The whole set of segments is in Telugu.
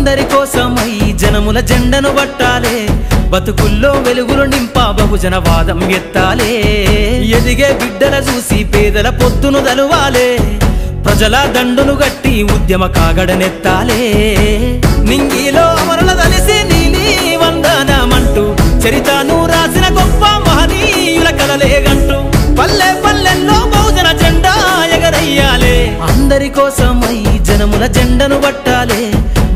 అందరి కోసమై జనముల జెండను పట్టాలే బతుకుల్లో వెలుగులు నింపా బహుజన వాదం ఎత్తాలే ఎదిగే బిడ్డల చూసి పేదల పొద్దును దలువాలే ప్రజల దండును గట్టి ఉద్యమ కాగడనెత్తాలే నింగిలో అమరుల దలిసి నీలి వందనమంటూ చరితను రాసిన గొప్ప మహనీయుల కలలేగంటూ పల్లె పల్లెల్లో బహుజన జెండా ఎగరయ్యాలే అందరి కోసమై జనముల జెండను పట్టాలే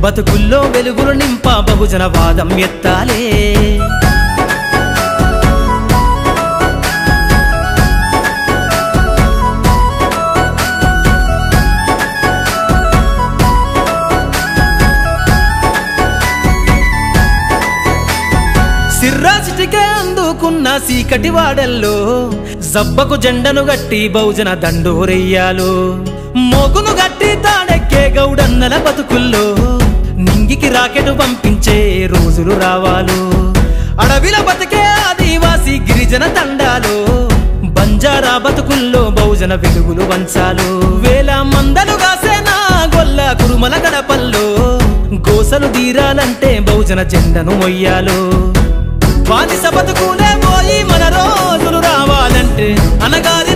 బతుకుల్లో వెలుగులు నింపా బహుజన వాదం ఎత్తాలే సిర్రాసిటికే అందుకున్న సీకటి వాడల్లో జబ్బకు జెండను గట్టి బహుజన దండోరెయ్యాలు మోగును గట్టి తాడెక్కే గౌడన్నల బతుకుల్లో నింగికి రాకెట్ పంపించే రోజులు రావాలు అడవిల బతికే ఆదివాసి గిరిజన తండాలు బంజారా బతుకుల్లో బహుజన వెలుగులు వంచాలు వేల మందలు గాసేనా గొల్ల కురుమల గడపల్లో గోసలు తీరాలంటే బహుజన జెండను మొయ్యాలు బానిస బతుకులే పోయి మన రోజులు రావాలంటే అనగాది